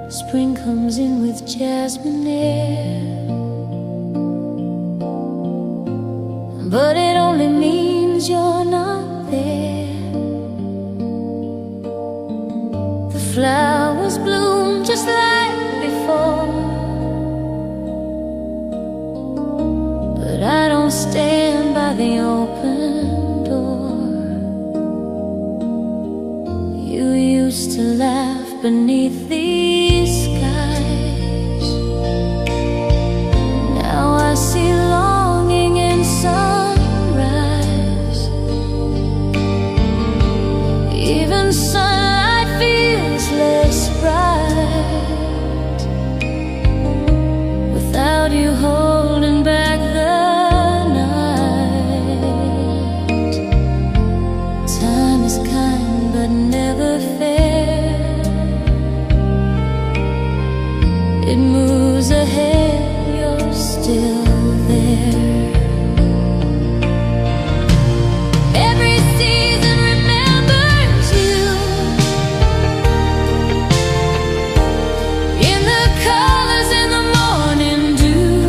Spring comes in with jasmine air, but it only means you're not there. The flowers bloom just like before, but I don't stand by the open door. You used to laugh beneath these skies. Now I see longing in sunrise. Even sunlight feels less bright without you holding back the night. Time is kind but never fair. It moves ahead, you're still there. Every season remembers you in the colors in the morning dew.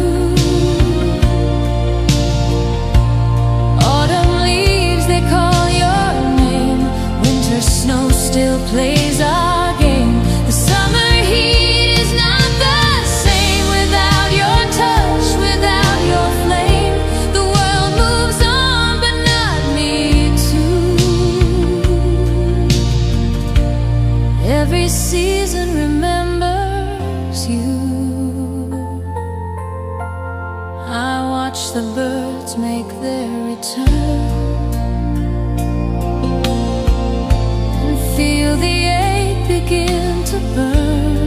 Autumn leaves, they call your name. Winter snow still plays our game. The summer heat is not the same without your touch, without your flame. The world moves on, but not me too. Every season remembers you. I watch the birds make their return and feel the ache begin to burn.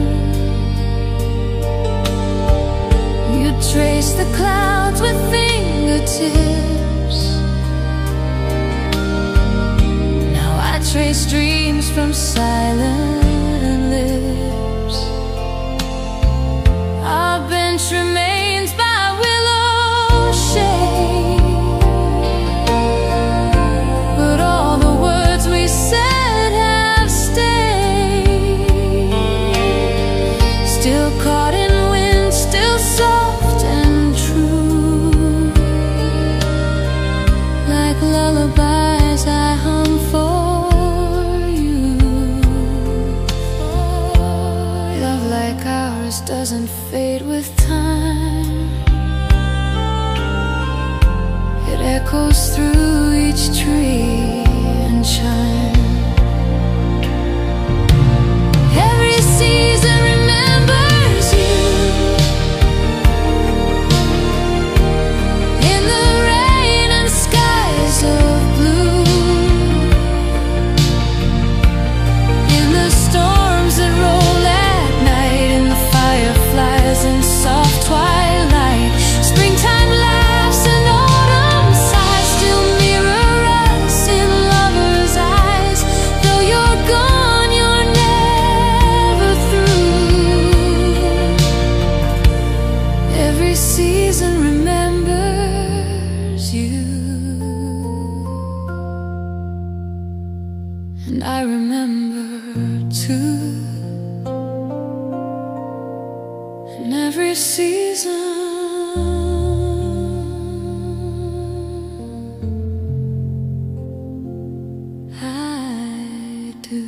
You trace the clouds with fingertips. Now I trace dreams from silent lips. Our bench remains by willow shade, but all the words we said have stayed. Still caught in wind, still soft and true. Like lullabies I hum for you. Love like ours doesn't fade with time. It echoes through each tree and chime. Every season remembers you in the rain and skies of blue, in the storms that roll at night, in the fireflies and soft twilight. Springtime laughs and autumn sighs still mirror us in lovers' eyes. Though you're gone, you're never through. Every season remembers you, and I remember too. And every season I do.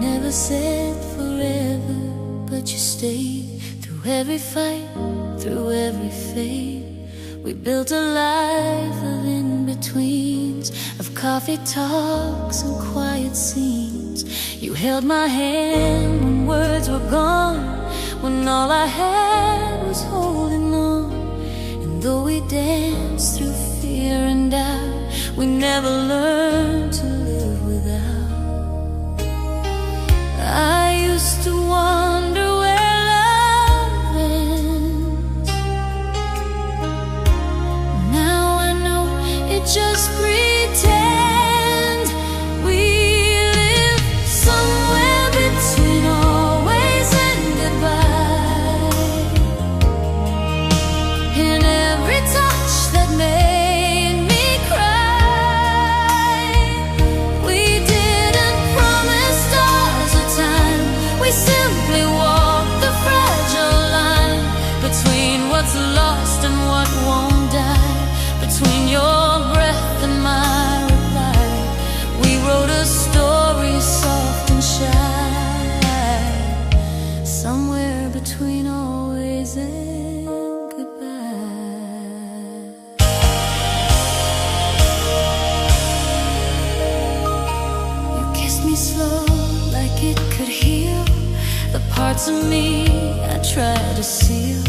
Never said forever, but you stayed through every fight, through every fade. We built a life of in-betweens, of coffee talks and quiet scenes. You held my hand when words were gone, when all I had was holding on. And though we danced through fear and doubt, we never learned to live without. I used to wonder where love ends. Now I know it just pretends. We live somewhere between always and goodbye. In every touch that made me cry, we didn't promise stars or time. We simply walked the fragile line between what's lost and what won't die. Between your breath and my reply, we wrote a story soft and shy, somewhere between always and goodbye. You kissed me slow like it could heal the parts of me I tried to seal.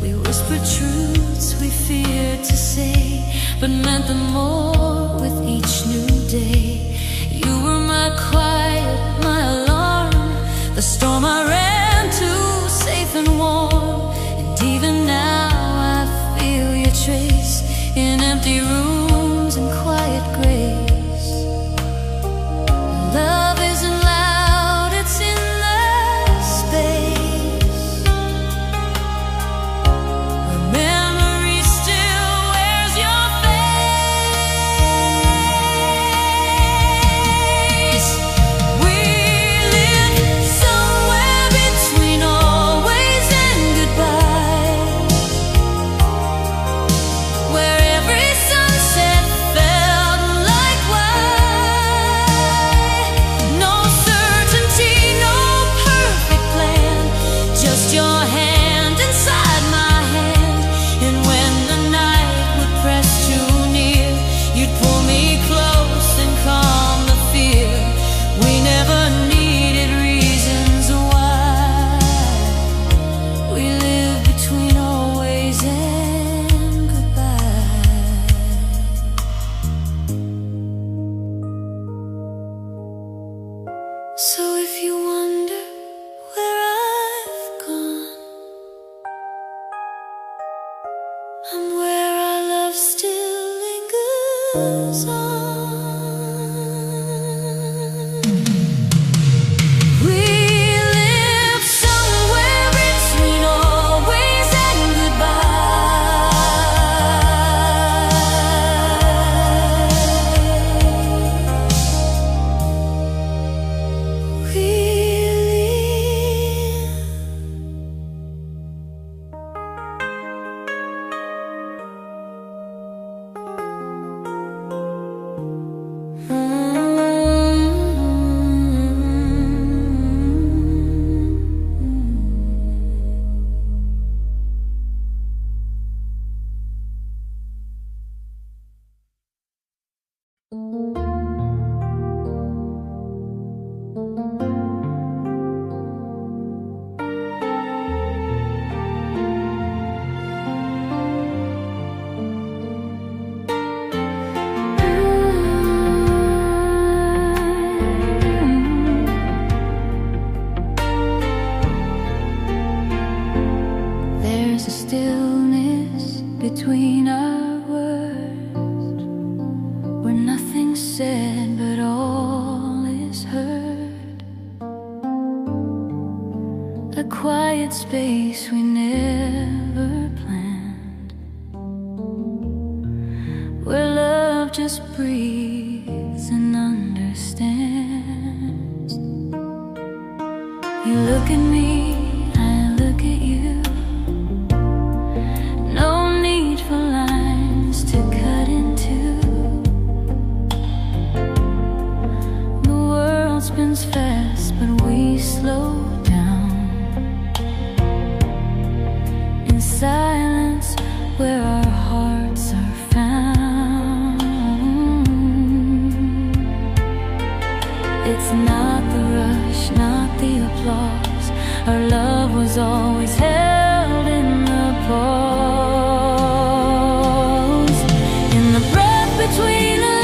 We whispered truths we feared to say, but meant them more with each new day. You were my quiet, my alarm, the storm I ran to, safe and warm. And even now I feel your trace in empty rooms and quiet grace. Love isn't loud, it's in the space where memory still wears your face. We live somewhere between always and goodbye, where every sunset felt like wine. No certainty, no perfect plan, just your hand inside my hand. And when the night would press too near, you'd pull me close and calm the fear. We never needed reasons why. We live between always and goodbye. So if you wonder where I've gone, I'm where our love still lingers on. We live somewhere between always and goodbye. We There's a stillness between our words, where nothing's said but all is heard. A quiet space we never planned, where love just breathes and understands. You look at me, I look at you. No need for lines to cut into. The world spins fast, but we slow down. In silence, where our hearts are found. It's not the rush, not the applause. Our love was always held in the pause, in the breath between us.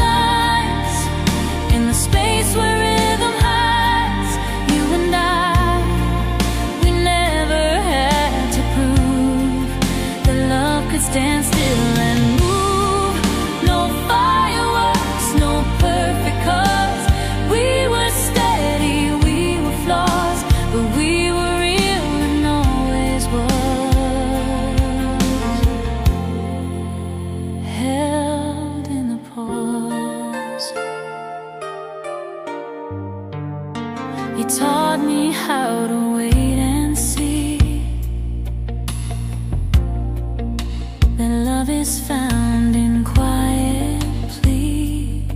He taught me how to wait and see that love is found in quiet plea,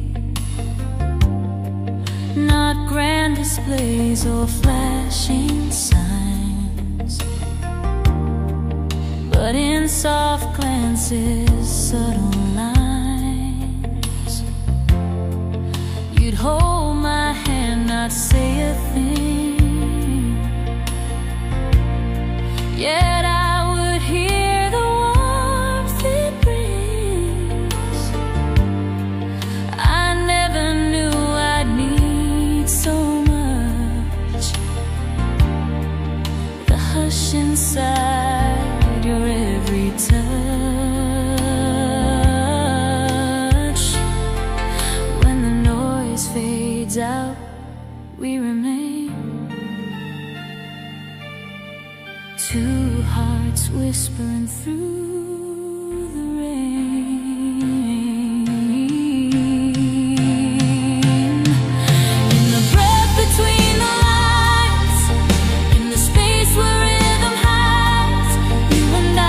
not grand displays or flashing signs, but in soft glances, subtle lines. You'd hold my hand, not say a thing, yet I would hear the warmth it brings. I never knew I'd need so much, the hush inside your every touch. When the noise fades out, we remain two hearts whispering through the rain. In the breath between the lines, in the space where rhythm hides, you and I,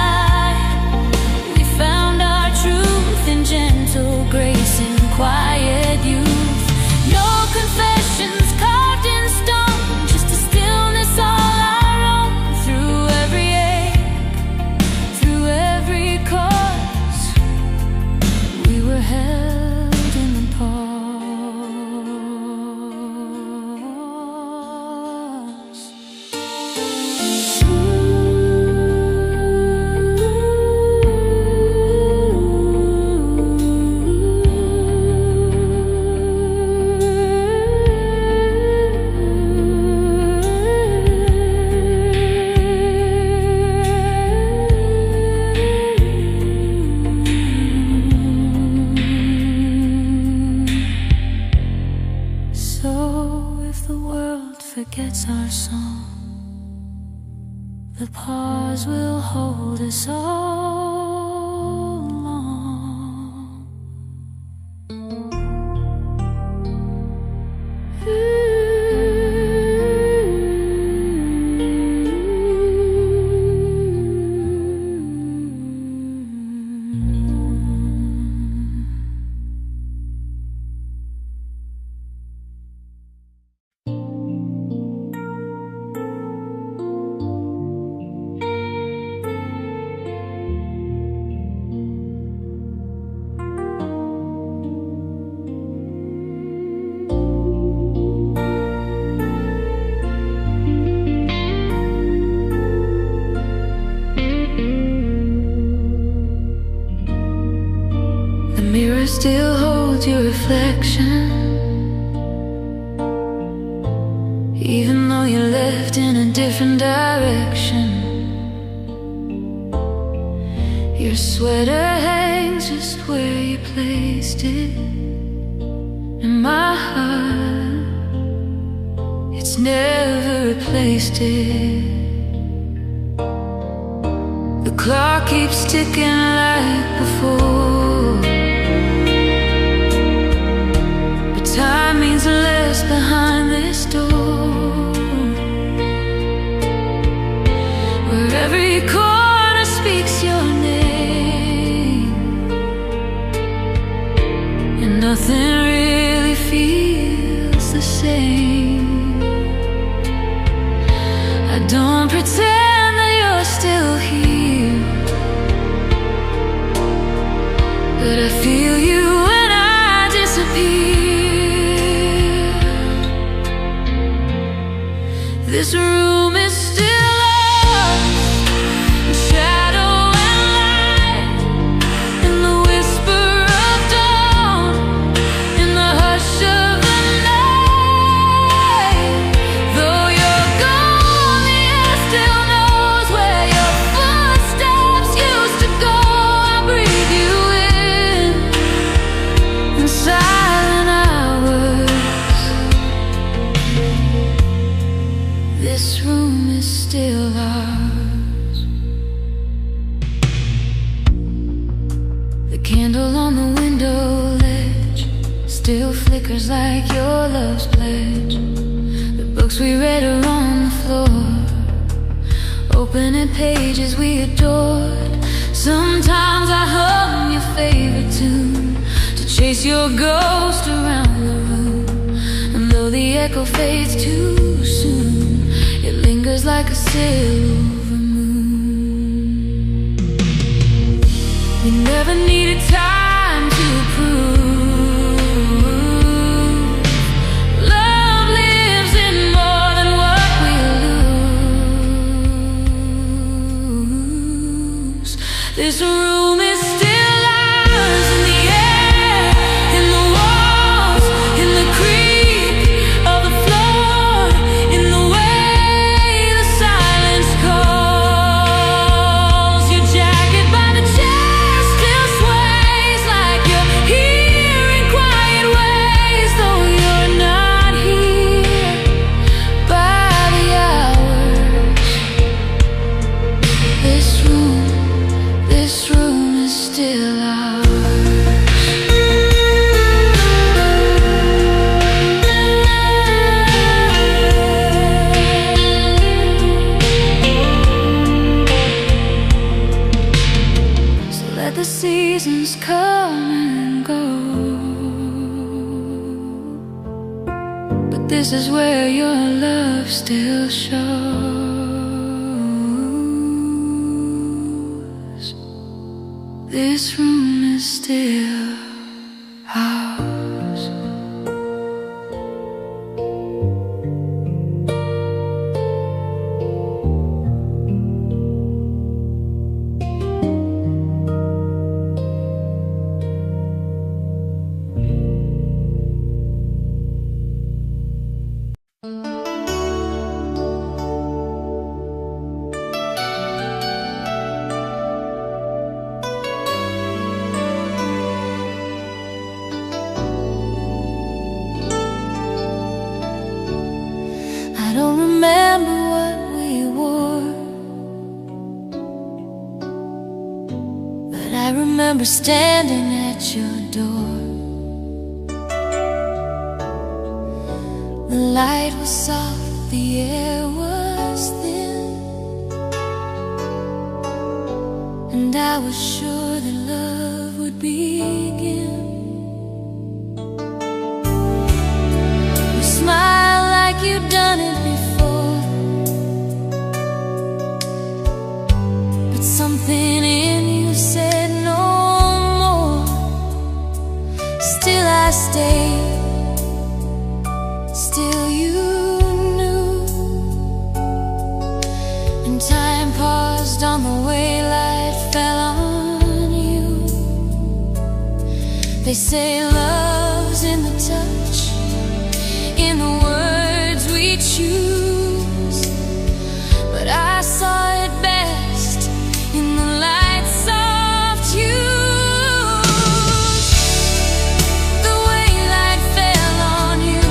we found our truth in gentle grace and quiet youth. No confessions carved in stone, just a stillness all our own. Through every ache, through every cause, we were held in the pause. So if the world forgets our song, the pause will hold us all along. The mirror still holds your reflection, even though you left in a different direction. Your sweater hangs just where you placed it, and my heart, it's never replaced it. The clock keeps ticking like before, but time means less behind this door, where every corner speaks your name, and nothing really feels the same. I don't pretend that you're still here, but I feel you when I disappear. This room is still ours, shadow and light, in the whisper of dawn, in the hush of the night. Though you're gone, the air still knows where your footsteps used to go. I breathe you in silent hours. This room is still ours. The candle on the window ledge still flickers like your love's pledge. The Books we read are on the floor, opening pages we adored. Sometimes I hum your favorite tune to chase your ghost around the room. And though the echo fades too soon, it lingers like a silver moon. We never needed time to prove love lives in more than what we lose. This room is still ours, in the air, in the walls, in the creak of the floor, in the way the silence calls. Your jacket by the chair still sways like you're here in quiet ways, though you're not here by the hours. This room is still ours. So let the seasons come and go, but this is where your love still shows. This room is still ours. I don't remember what we wore, but I remember standing at your door. The light was soft, the air was thin, and I was sure that love would begin. You smiled like you'd done it before, but something in you said no more. Still I stayed, still you knew, and time paused on the way light fell on you. They say love's in the touch, in the words we choose, but I saw it best in the light's soft hues. The way light fell on you,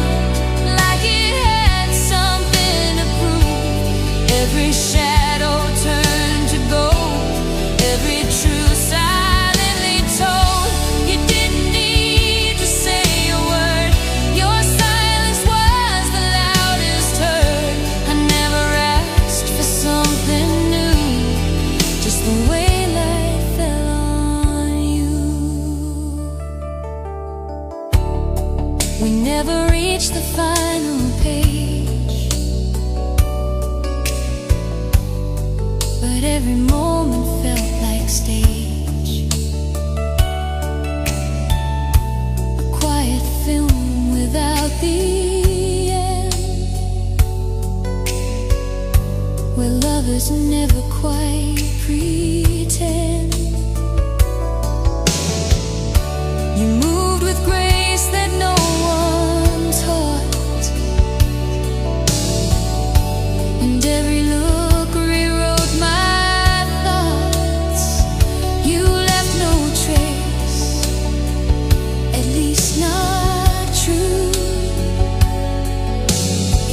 like it had something to prove. Every shadow turned to gold, every truth silently told. You didn't need to say a word, your silence was the loudest heard. I never asked for something new, just the way light fell on you. We never reached the final page, but every moment felt like stage. A quiet film without the end, where lovers never quite pretend. You moved with grace that no one taught, and every look rewrote my thoughts. You left no trace, at least not true,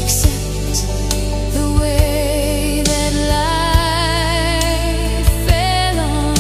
except the way that light fell on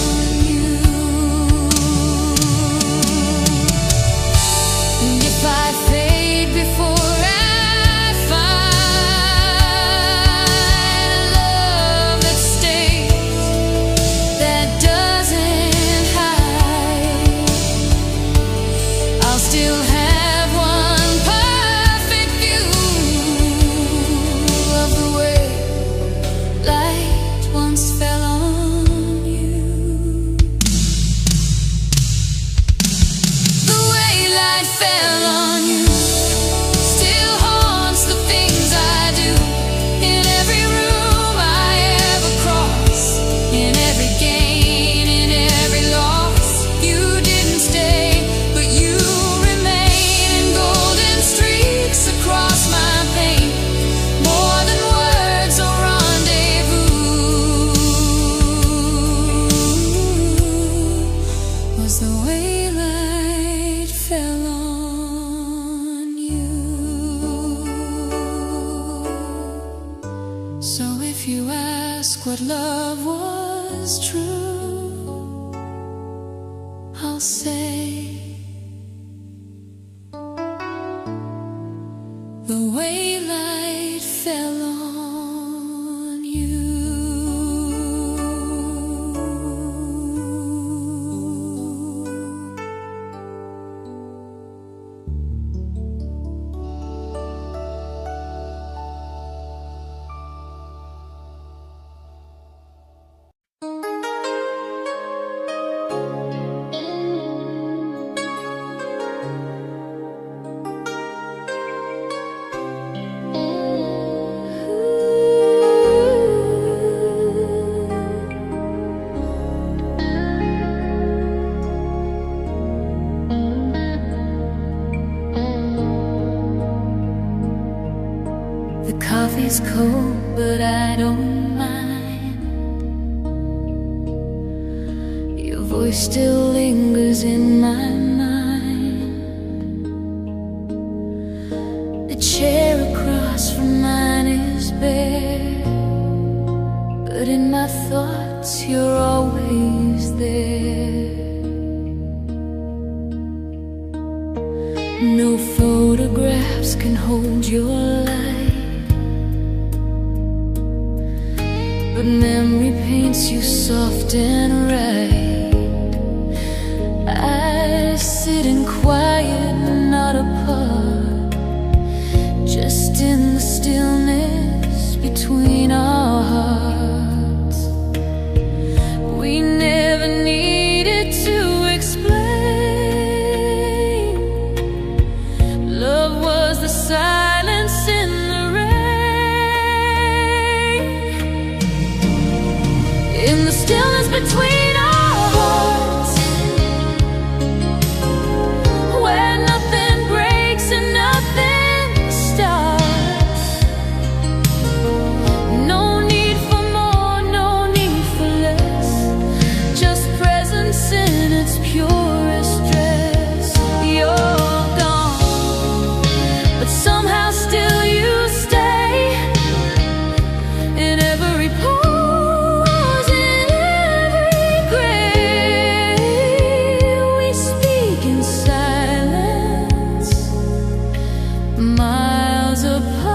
ask what love was true, I'll say the way light fell on you. The coffee's cold, but I don't mind. Your voice still lingers in my mind. The chair across from mine is bare, but in my thoughts you're always there. No photographs can hold your light, but memory paints you soft and right. I sit in quiet, not apart, just in the stillness between our hearts. We never needed to explain. Love was the silence in the rain. In the stillness between our hearts, where nothing breaks and nothing starts. No need for more, no need for less, just presence in its purest dress. You're gone, but somehow still you stay in every pause, in every gray. We speak in silence, miles apart,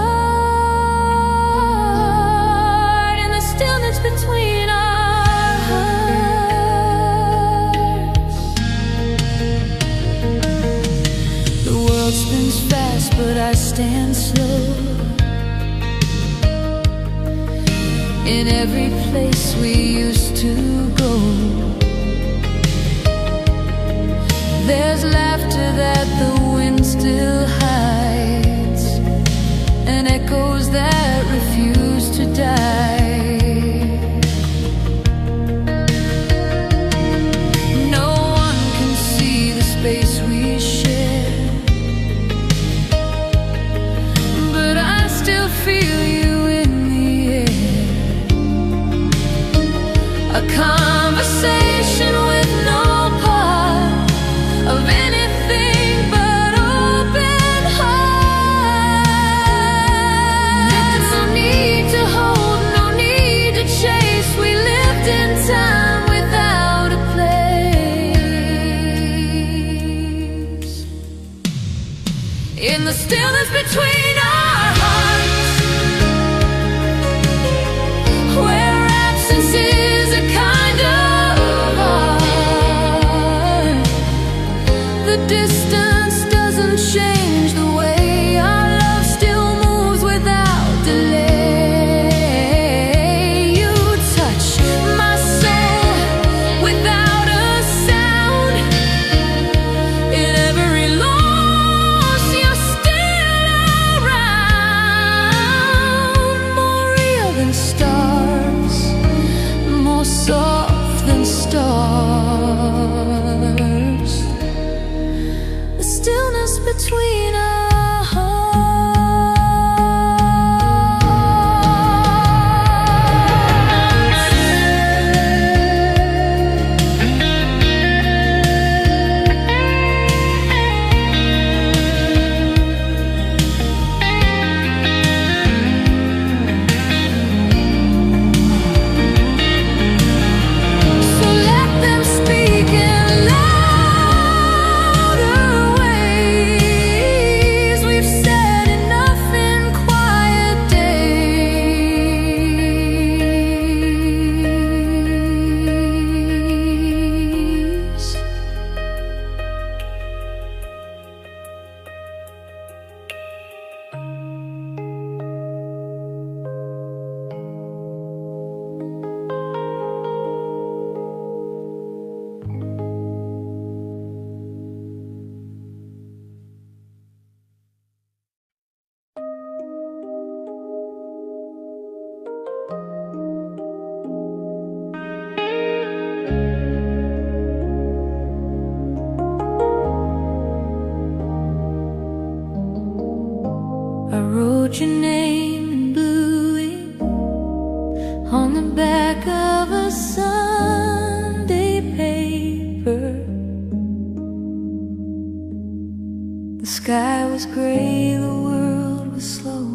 in the stillness between our hearts. The world spins fast, but I stand slow. In every place we used to go, there's laughter that the wind still hides, and echoes that refuse to die. No one can see the space we share, but I still feel you in the air. A conversation with no part of anything but open heart. No need to hold, no need to chase. We lived in time without a place. In the stillness between our hearts, where absence is a kind of art, the distance doesn't change the way our love still moves without delay. You touch my soul without a sound. In every loss, you're still around. More real than stars, more soft than stars. I wrote your name in blue ink on the back of a Sunday paper. The sky was gray, the world was slow,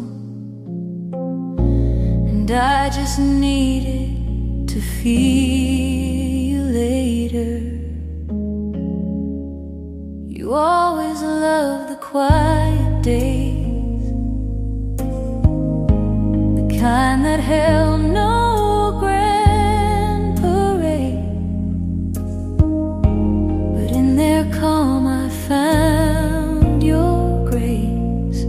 and I just needed to feel you later. You always loved the quiet days, the kind that held no grand parade, but in their calm I found your grace,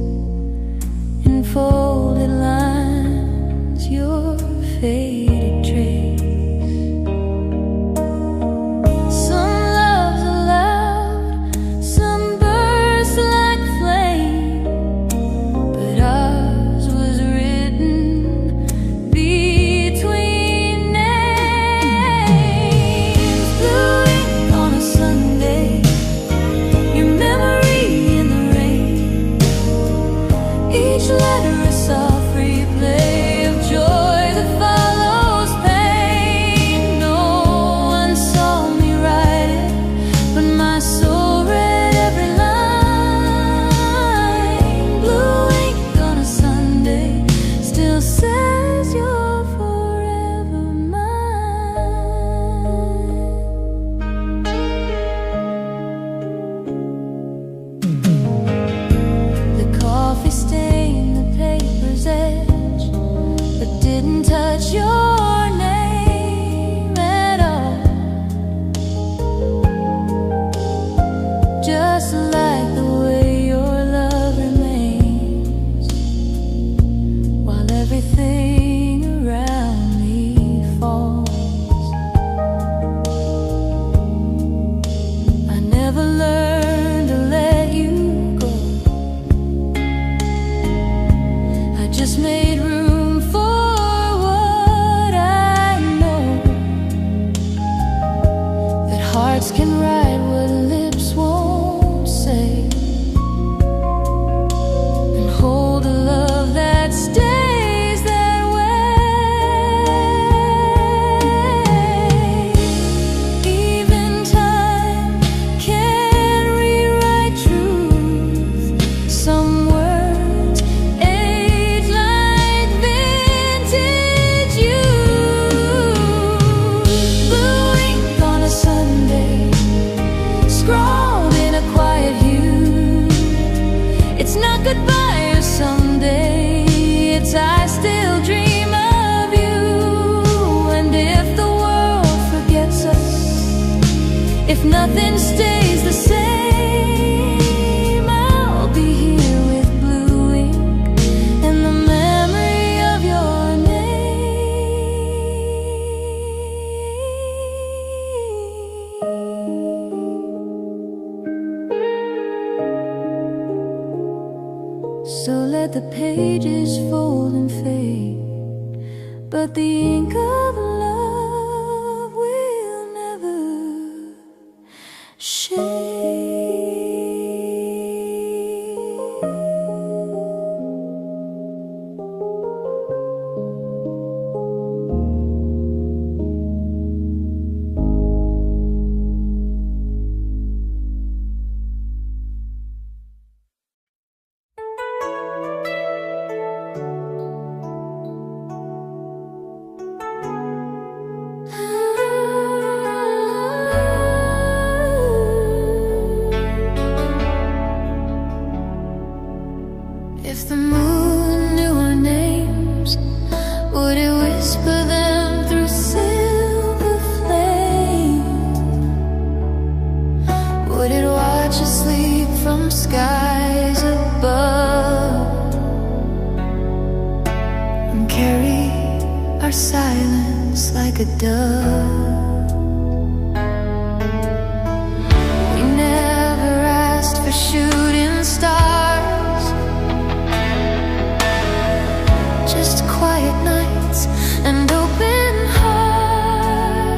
in folded lines, your faded trace. Each letter a soft replay of joy that follows pain. No one saw me write it, but my soul read every line. Blue ink on a Sunday still says you're forever mine. The coffee stain, edge, but didn't touch your name at all. Just like the way your love remains, while everything around me falls. I never learned to let you go, just made room for what I know, that hearts can write what lips won't say, and hold a love that stays that way. Even time can rewrite truth. Some words scrawled in a quiet hue. It's not goodbye or someday, it's I still dream of you. And if the world forgets us, if nothing stays the same, I'll be here with blue ink and the memory of your So let the pages fold and fade, but the ink of love will never shade. If the moon knew our names, would it whisper them through silver flame? Would it watch us sleep from skies above, and carry our silence like a dove? We never asked for shooting stars, just quiet nights and open hearts.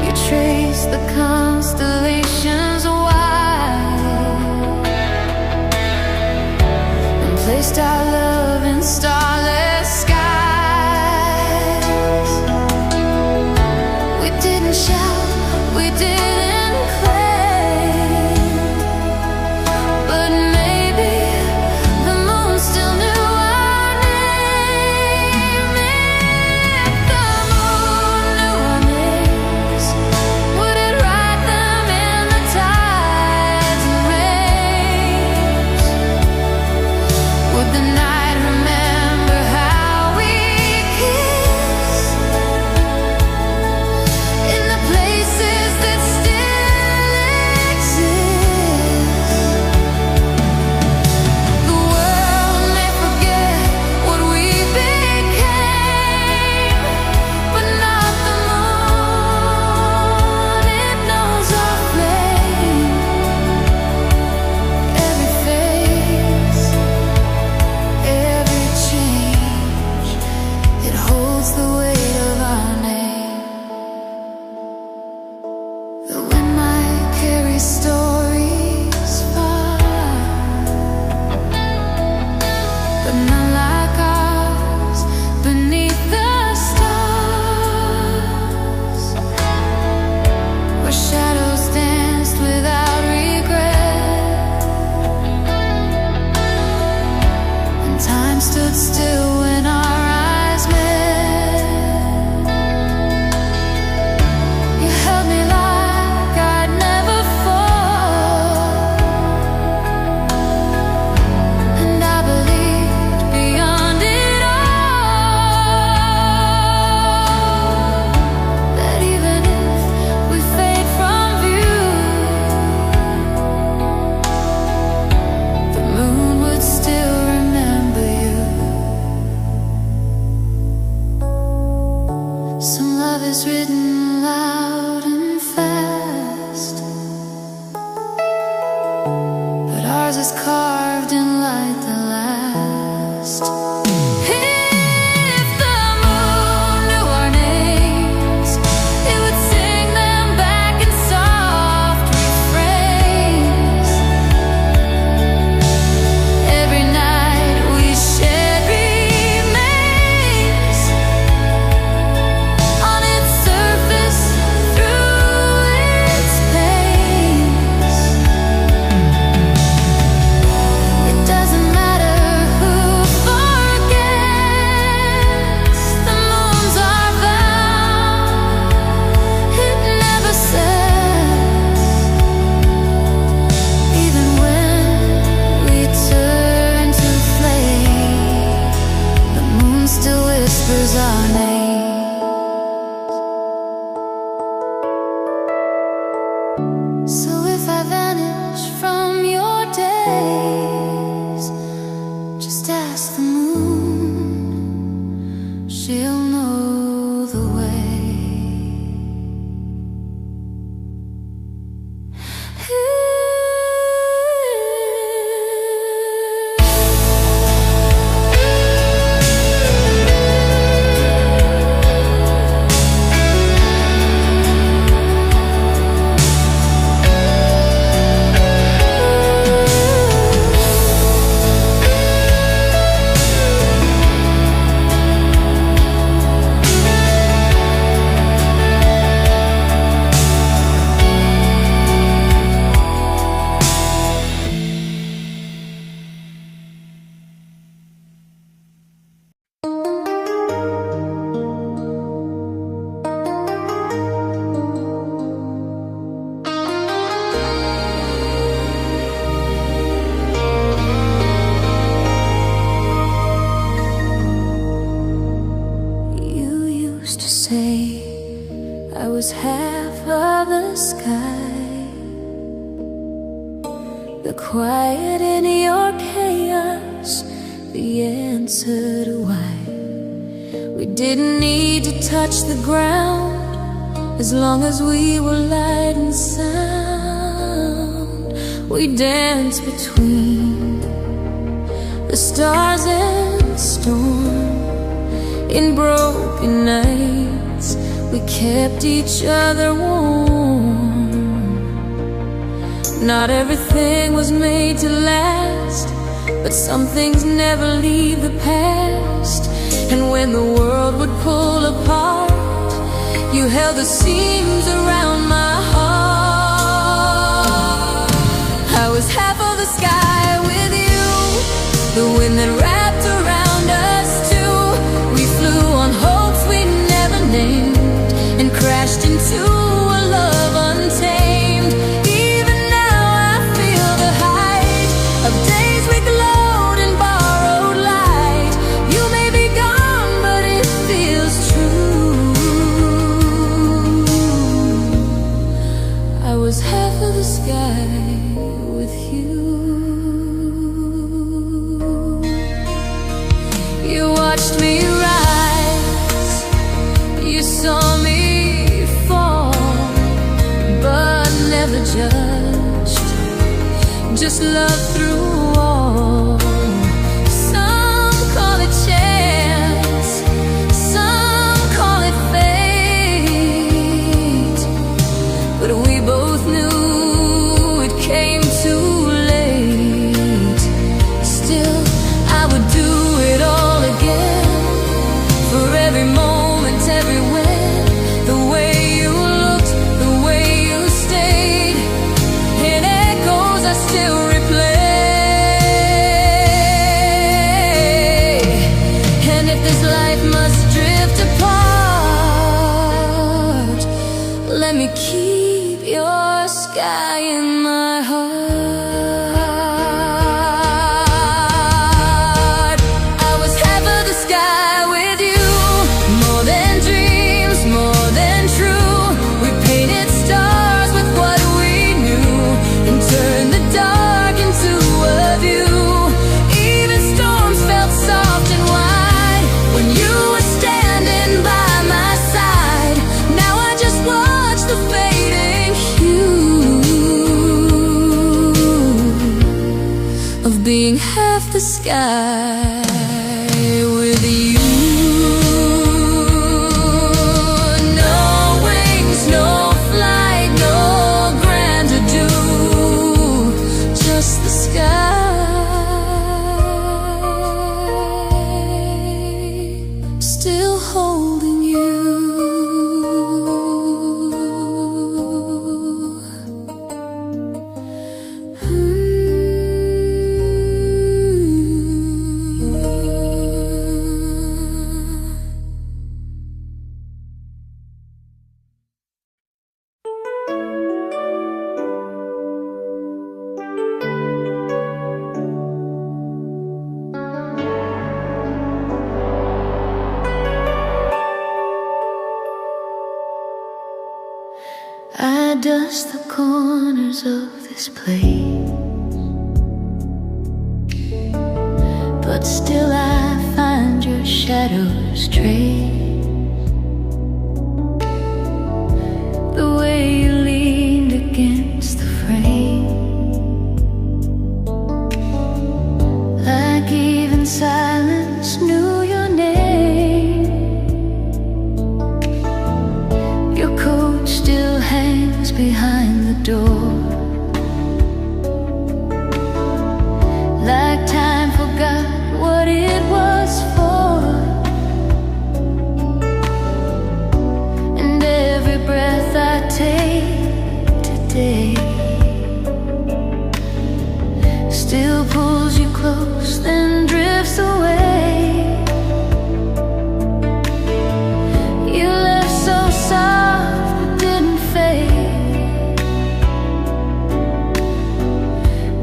You trace the constellations wide, waste our love in starless skies. We didn't shout, we didn't claim, but maybe the moon still knew our name. If the moon knew our names, would it write them in the tides and rains? Would the night remember how we kissed in the places that still exist? The world may forget what we became, but not the moon. It knows our flame, every face, every change. It holds the weight of our name. The wind might carry stories far, but none like ours beneath the stars, where shadows danced without regret, and time stood still when our eyes met. You held me like I'd never fall, and I believed beyond it all, that even if we fade from view, the moon would still remember you. Some love is written loud and fast, but ours is carved in light that lasts. If the moon knew our names, it would sing them back in soft refrains. Every night we shared remains on its surface, through its pains. It doesn't matter who forgets, the moon's our vow. It never says, even when we turn to flame, the moon still whispers our name. So if I vanish from your days, just ask the moon, she'll know the way. You used to say I was half of the sky, the quiet in your chaos, the answer to why we didn't need to touch the ground, as long as we were light and sound. We danced between the stars and storm. In broken nights, we kept each other warm. Not everything was made to last, but But some things never leave the past, and when the world would pull apart, you held the seams around my heart. I was half of the sky with you, the wind that wrapped around us too. We flew on hopes we never named, and crashed into a love untamed. Even now I feel the height of days we glowed in borrowed light. You may be gone, but it feels true. I was half of the sky with you. You watched me rise, you saw me fall, but never judged, just love through all. Some call it chance, some call it fate, but we both knew it came too late. Still, I would do it all again, for every moment, everywhere. The way you looked, the way you stayed, in echoes I still replay. And if this life must drift apart, let me keep your sky in my heart. I was half of the sky with you, more than dreams, more than true. We painted stars with what we knew, and turned the dark into a view. Even storms felt soft and wide when you were standing by my side. Now I just watch the fading hue of being half the sky with you. No wings, no flight, no grandeur, just the sky, still holding you. I dust the corners of this place, but still I find your shadows trace. The way you leaned against the frame, like even silence knew your name. Your coat still hangs behind the door, like time forgot what it was for. And every breath I take today still pulls you close, then drifts away. You left so soft but didn't fade.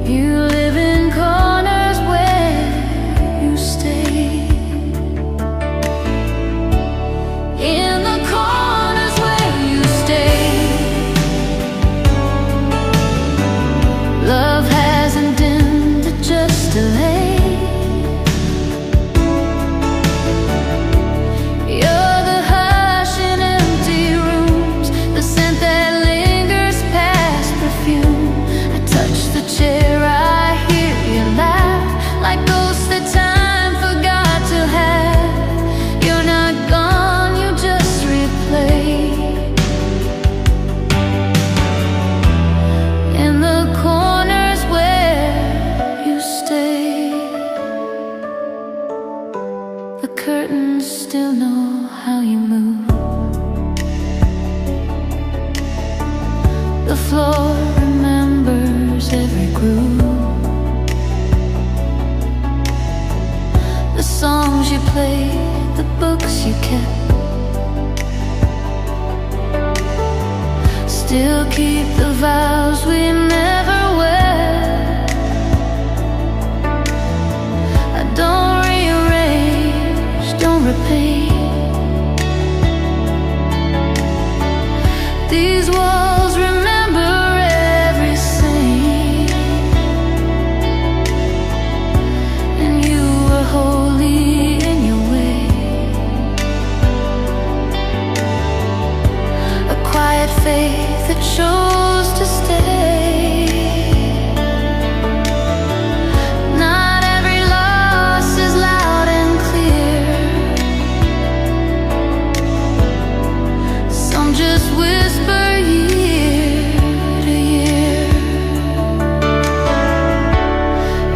You live in corners where you stay. In the corners where you stay, love hasn't dimmed, it just delayed. curtains still know how you move. The floor remembers every groove. The songs you played, the books you kept, still keep the vows we never wear. I don't rearrange, don't repeat. These walls remember every scene, and you were holy in your way. A quiet faith that chose to stay. Not every loss is loud and clear. Some just whisper year to year.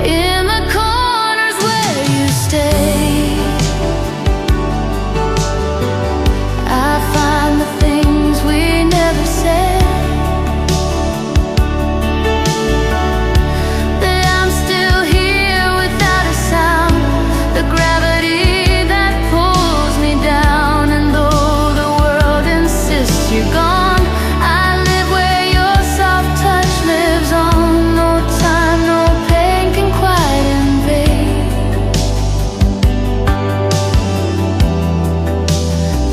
In the corners where you stay, I find the things we never said. That I'm still here without a sound. The gravity that pulls me down. And though the world insists you're gone, I live where your soft touch lives on. No time, no pain can quite invade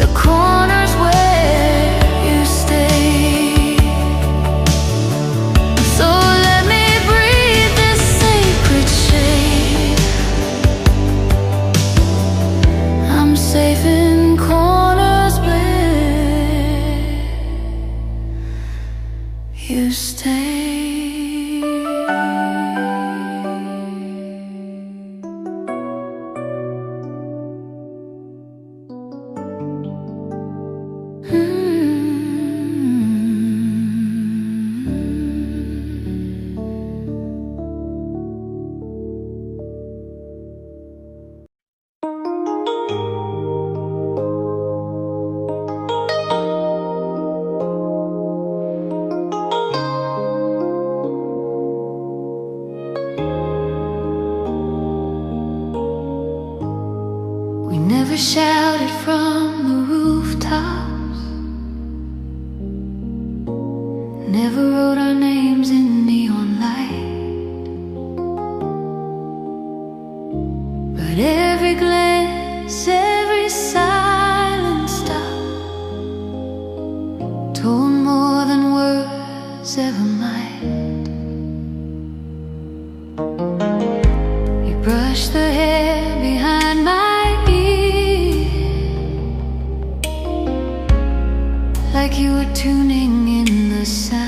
the corners where you stay. So let me breathe this sacred shade. I'm safe in corners where you stay. We never shouted from the rooftops, never wrote our names in neon light. But every glance, every silent stop told more than words ever might. You brushed the hair behind my ear, like you were tuning in the sound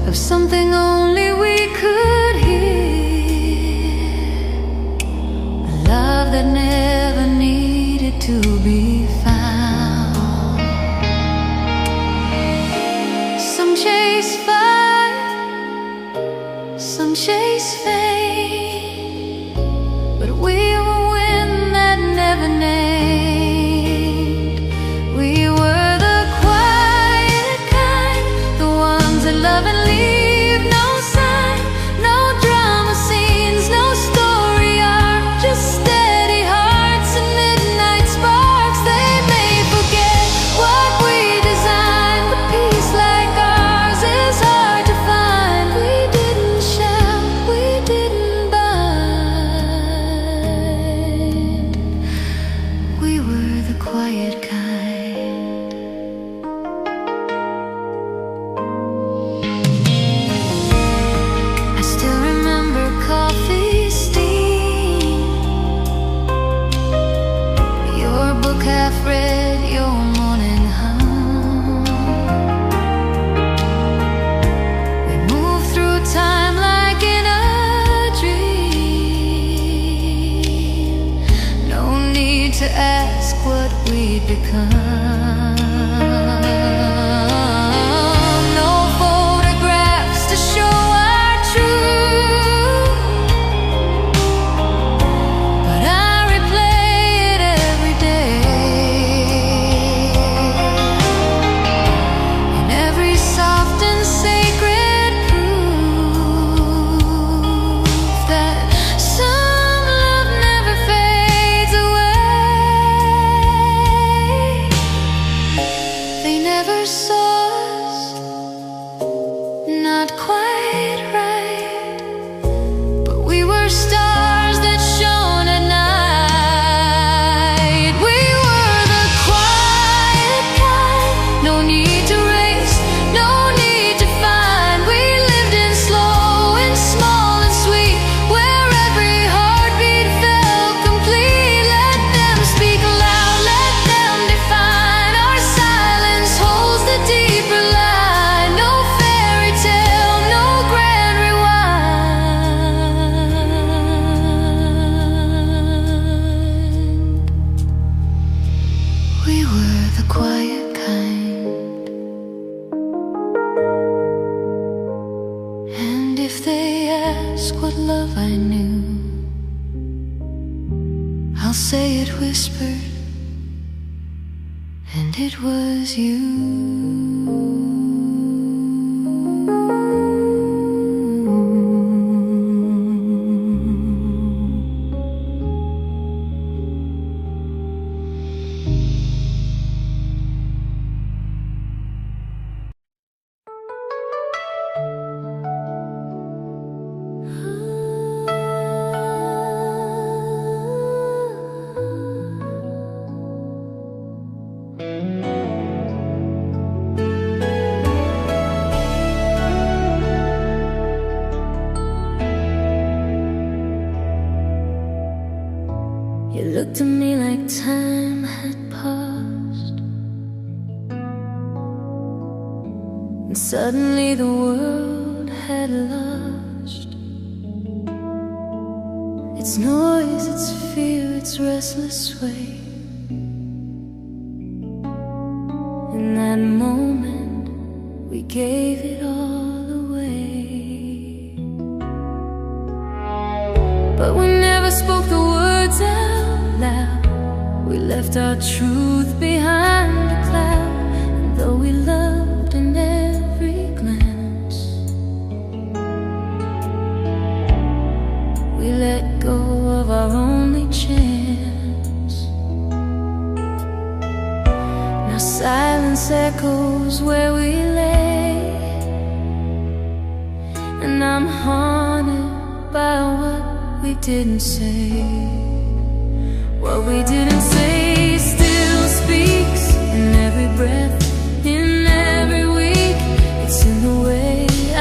of something only we could hear. A love that never needed to be found. Some chase fire, some chase fame, but we were wind that never named. We were the quiet kind, the ones that love and leave no sign. No drama scenes, no story arc, just steady hearts and midnight sparks. They may forget what we designed, but peace like ours is hard to find. We didn't shout, we didn't bind. We were the quiet kind. I still remember coffee steam, your book half read, your morning hum. We moved through time like in a dream. No need to ask what we'd become. No photographs to show our truth. not quite right, but we were stars that shone at night. We were the quiet kind, no need to race, no need to find. We lived in slow and small and sweet, where every heartbeat felt complete. Let them speak loud, let them define. Our silence holds the deeper line. No fairy tale, no grand rewind. We were the quiet kind, and if they ask what love I knew, I'll say it whispered, and it was you. You looked at me like time had paused, and suddenly the world had lost its noise, its fear, its restless sway. In that moment, we gave it all away, but we never spoke the words out loud. We left our truth behind a cloud, and though we loved in every glance, we let go of our only chance. Now silence echoes where we lay, and I'm haunted by what we didn't say. What we didn't say still speaks in every breath, in every week. It's in the way I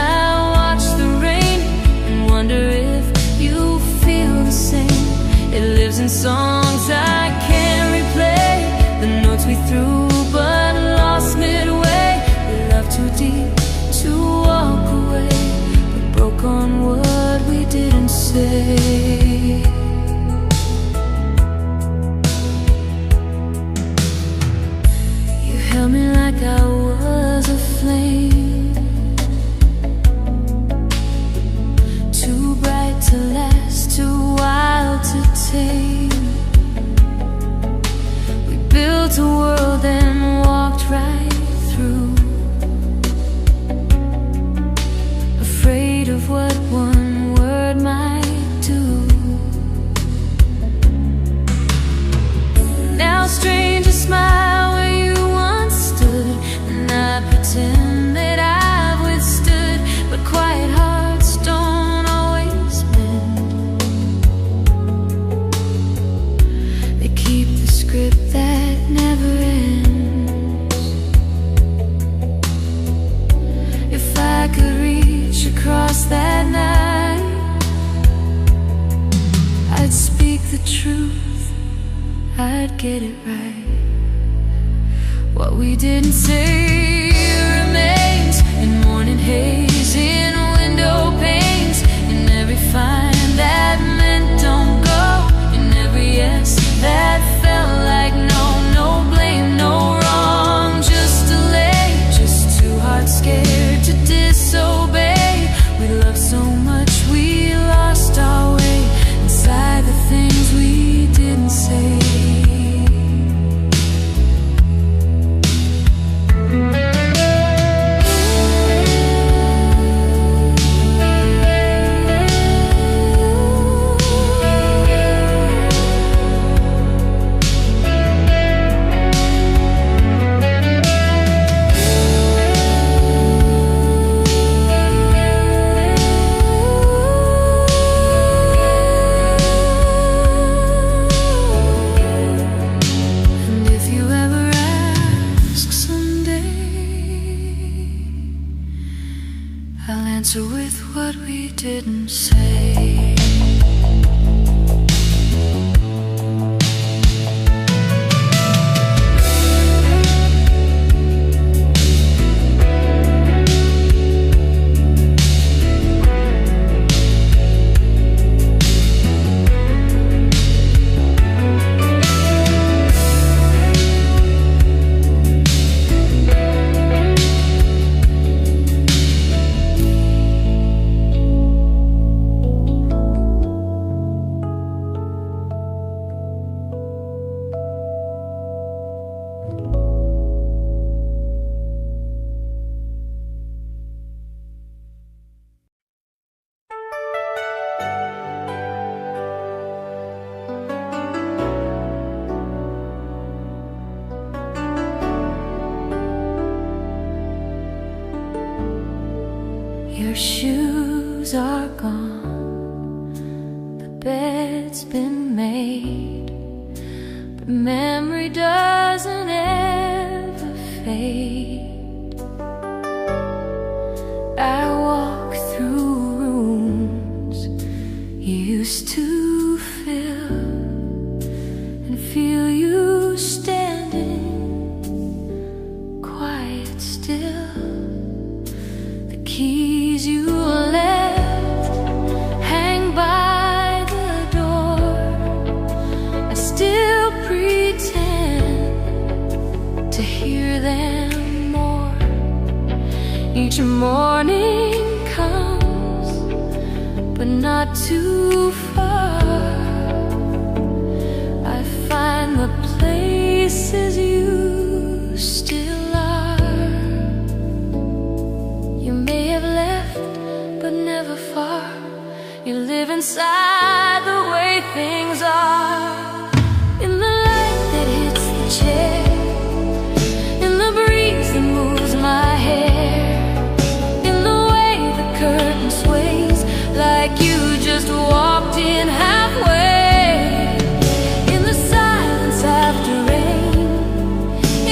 watch the rain and wonder if you feel the same. It lives in songs I can't replay, the notes we threw but lost midway. We loved too deep to walk away, but broke on what we didn't say. Held me like I was a flame, too bright to last, too wild to tame. We built a world and walked right through, afraid of what one word might do. Now strangers smile where you once stood, and I pretend that I've withstood, but quiet hearts don't always mend. They keep the script that never ends. If I could reach across that night, I'd speak the truth, I'd get it right. What we didn't say remains in morning haze, in window panes, in every fine that meant don't go, in every yes that felt like no. No blame, no wrong, just delay, just two hearts scared to disobey. We loved so much we lost our way, inside the things we didn't say. So with what we didn't say, your shoes are gone, the bed's been made, but memory doesn't ever fade. I walk through rooms you used to fill and feel you standing quiet still. The keys you left hang by the door. I still pretend to hear them more. Each morning comes, but not too far. I find the places you still are. You may have left, but never far. You live inside the way things are. In the light that hits the chair, in the breeze that moves my hair, in the way the curtain sways like you just walked in halfway, in the silence after rain,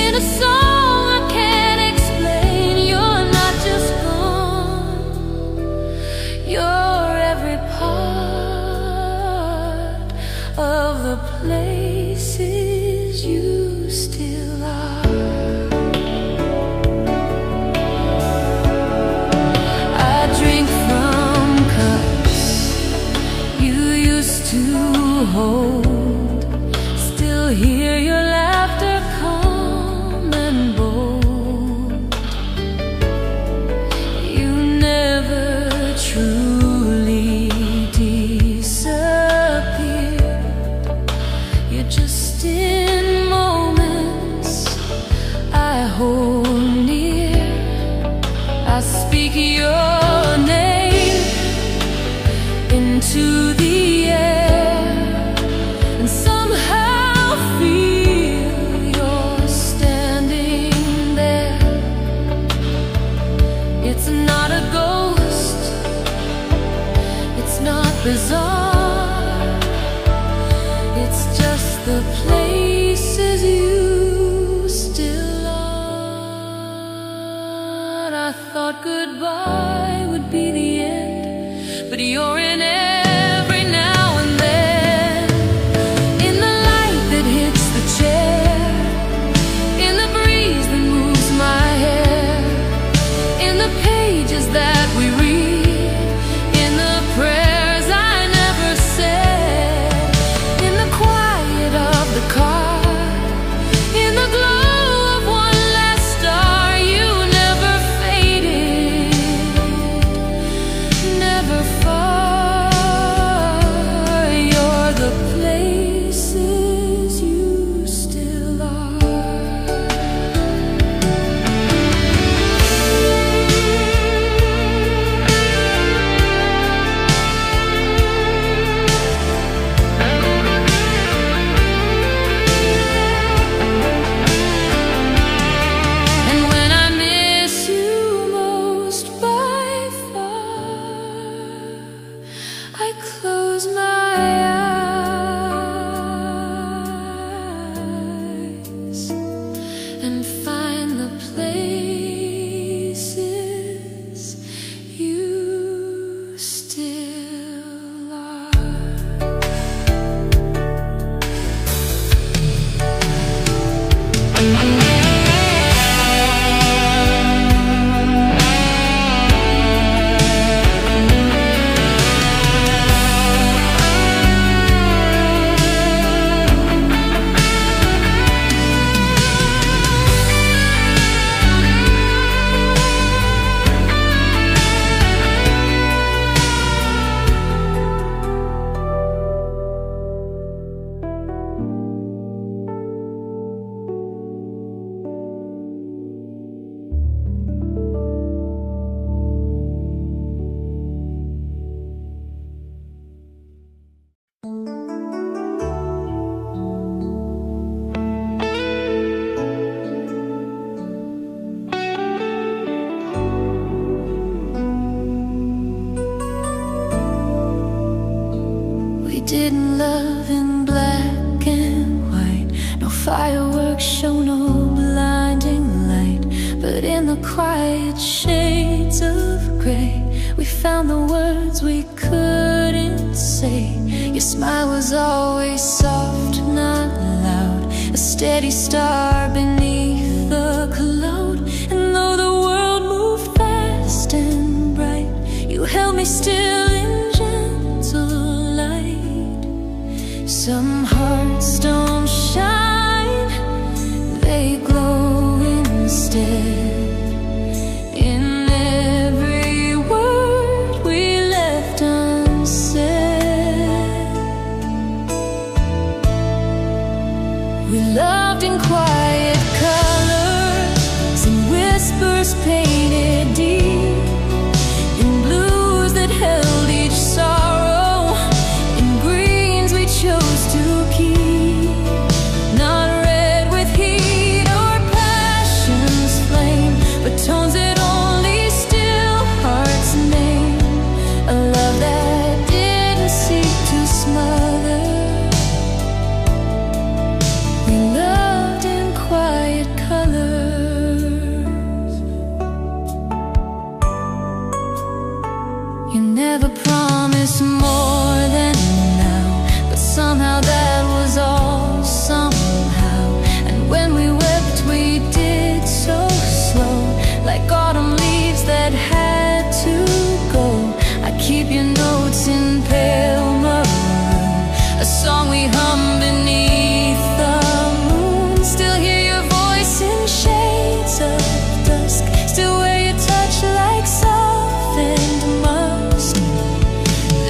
in a song I can't explain. You're not just gone, you're every part of the places you still are. I drink from cups you used to hold, still hear your laughter calm and bold. You never truly disappeared. You're just in moments I hold near. I speak your name into the air and somehow feel you're standing there. It's not a ghost, it's not bizarre, it's just the places you still are. I thought goodbye would be the end, but you're in every now and then. In the light that hits the chair, in the breeze that moves my hair, in the pages that we read, in the prayers I never said, in the quiet of the car, in the glow of one last star. You never faded, didn't love in black and white. No fireworks show, no blinding light. But in the quiet shades of gray, we found the words we couldn't say. Your smile was always soft, not loud, a steady star beneath the cloud. And though the world moved fast and bright, you held me still in gentle light. Some hearts don't shine, they glow instead. In every word we left unsaid, we loved in quiet colors, in whispers painted deep, in blues that held each sorrow, in greens we chose to keep. Not red with heat or passion's flame, but tones that only still hearts name. A love that didn't seek to smother. We loved in quiet colors. You never promised more than now, but somehow that was all somehow. And when we wept we did so slow, like autumn leaves that had to go. I keep your notes in pale maroon, a song we hum beneath the moon. Still hear your voice in shades of dusk, still wear your touch like softened musk.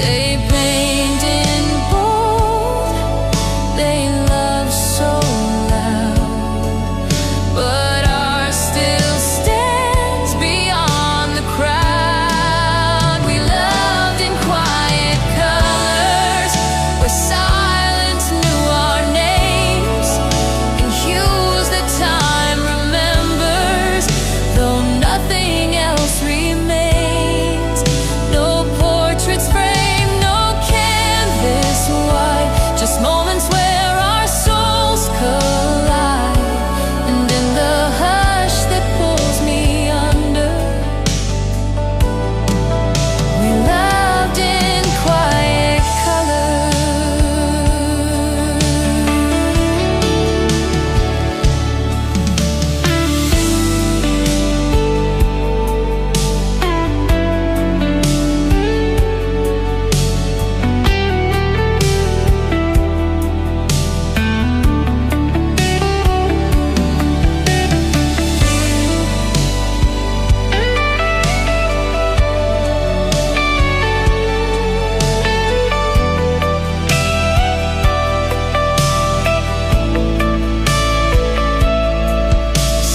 They paint in bold, they love so loud, but ours still stands beyond the crowd. We loved in quiet colors, where silence knew our names, in hues that time remembers, though nothing else remains. No portraits framed, no canvas wide, just moments where our souls collide. And in the hush that pulls me under, we loved in quiet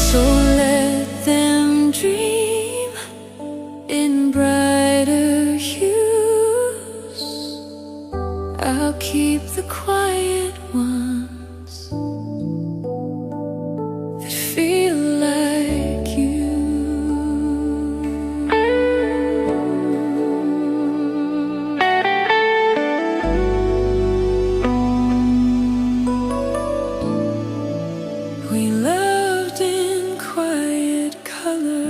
So let them dream in brighter hues. I'll keep the quiet ones that feel like you. We loved in quiet colors.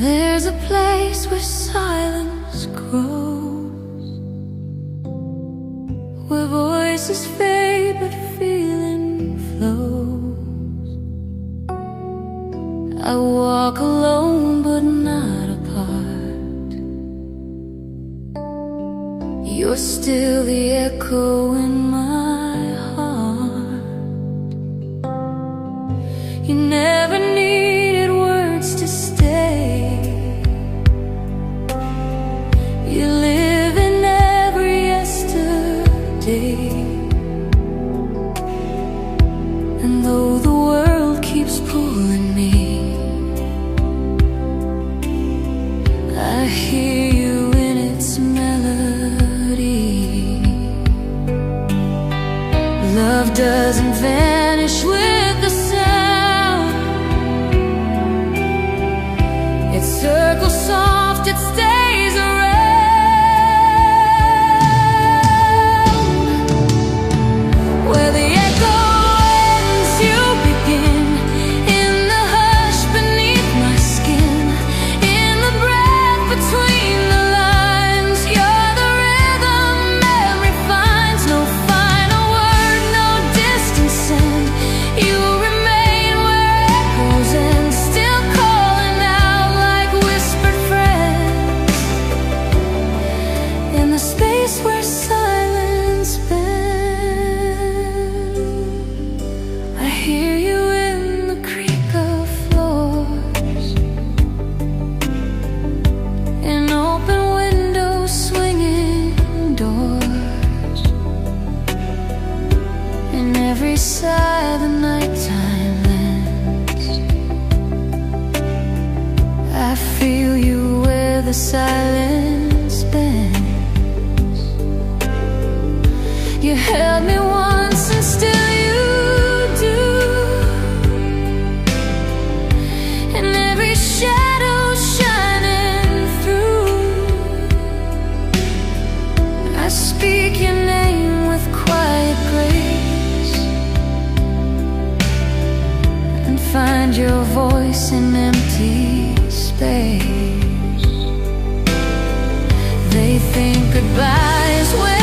There's a place where silence grows, where voices fade but feeling flows. I walk alone but not apart. You're still the echo in my heart. You never needed words to stay. You live in every yesterday, and though Love doesn't vanish with the sound. It circles soft, it stays around. Where the echo ends, you begin. In the hush beneath my skin, in the breath between the lines, you're the rhythm memory finds. No final word, no distance send. You remain where echoes end, still calling out like whispered friends. In the space where silence bends, I hear you in the creak of floors, in open windows, swinging doors. In every sigh the nighttime lends, I feel you where the silence bends. You held me once and still you do. And every shadow shining through, I speak your name with quiet grace, and find your voice in empty space. They think goodbye is where